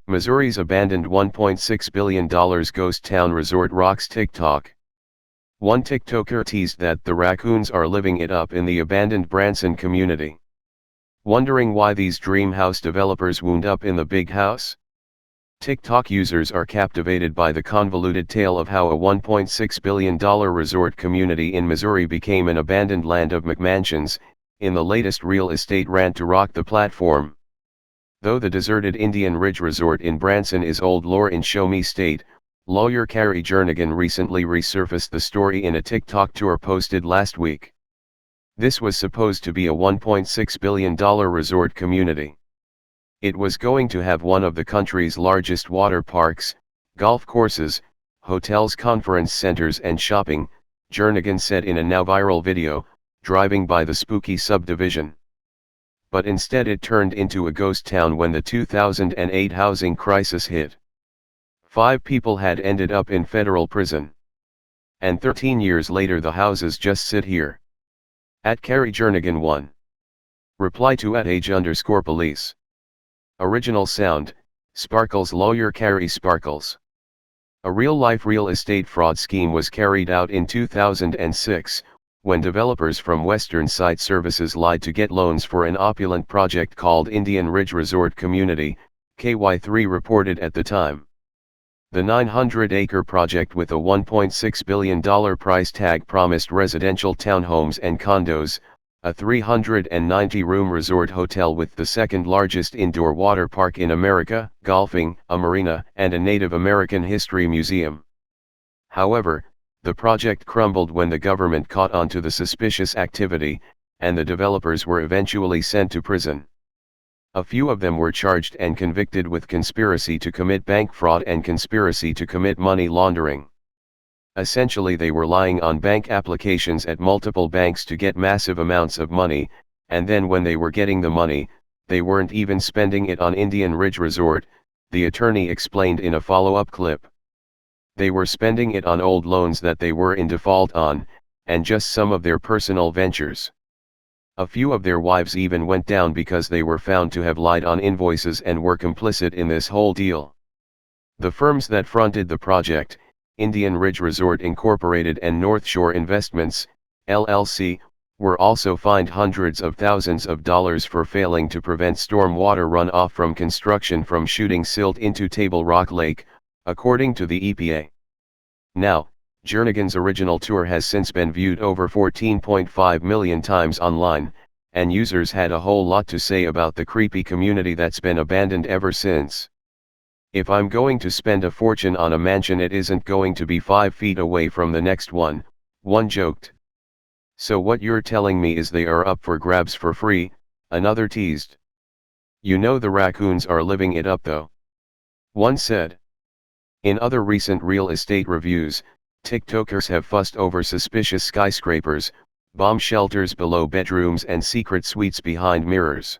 Missouri's abandoned $1.6 billion ghost town resort rocks TikTok. One TikToker teased that the raccoons are living it up in the abandoned Branson community. Wondering why these dream house developers wound up in the big house? TikTok users are captivated by the convoluted tale of how a $1.6 billion resort community in Missouri became an abandoned land of McMansions, in the latest real estate rant to rock the platform. Though the deserted Indian Ridge Resort in Branson is old lore in Show Me State, lawyer Carrie Jernigan recently resurfaced the story in a TikTok tour posted last week. This was supposed to be a $1.6 billion resort community. It was going to have one of the country's largest water parks, golf courses, hotels, conference centers and shopping, Jernigan said in a now viral video, driving by the spooky subdivision. But instead it turned into a ghost town when the 2008 housing crisis hit. 5 people had ended up in federal prison. And 13 years later the houses just sit here. At Carrie Jernigan 1. Reply to @age_police. Original sound, Sparkles lawyer Carrie Sparkles. A real-life real estate fraud scheme was carried out in 2006, when developers from Western Site Services lied to get loans for an opulent project called Indian Ridge Resort Community, KY3 reported at the time. The 900-acre project with a $1.6 billion price tag promised residential townhomes and condos, a 390-room resort hotel with the second-largest indoor water park in America, golfing, a marina, and a Native American history museum. However, the project crumbled when the government caught on to the suspicious activity, and the developers were eventually sent to prison. A few of them were charged and convicted with conspiracy to commit bank fraud and conspiracy to commit money laundering. Essentially they were lying on bank applications at multiple banks to get massive amounts of money, and then when they were getting the money, they weren't even spending it on Indian Ridge Resort, the attorney explained in a follow-up clip. They were spending it on old loans that they were in default on, and just some of their personal ventures. A few of their wives even went down because they were found to have lied on invoices and were complicit in this whole deal. The firms that fronted the project, Indian Ridge Resort Incorporated and North Shore Investments, LLC, were also fined hundreds of thousands of dollars for failing to prevent stormwater runoff from construction from shooting silt into Table Rock Lake, according to the EPA. Now, Jernigan's original tour has since been viewed over 14.5 million times online, and users had a whole lot to say about the creepy community that's been abandoned ever since. If I'm going to spend a fortune on a mansion, it isn't going to be 5 feet away from the next one joked. So what you're telling me is they are up for grabs for free, another teased. You know the raccoons are living it up though. One said. In other recent real estate reviews, TikTokers have fussed over suspicious skyscrapers, bomb shelters below bedrooms and secret suites behind mirrors.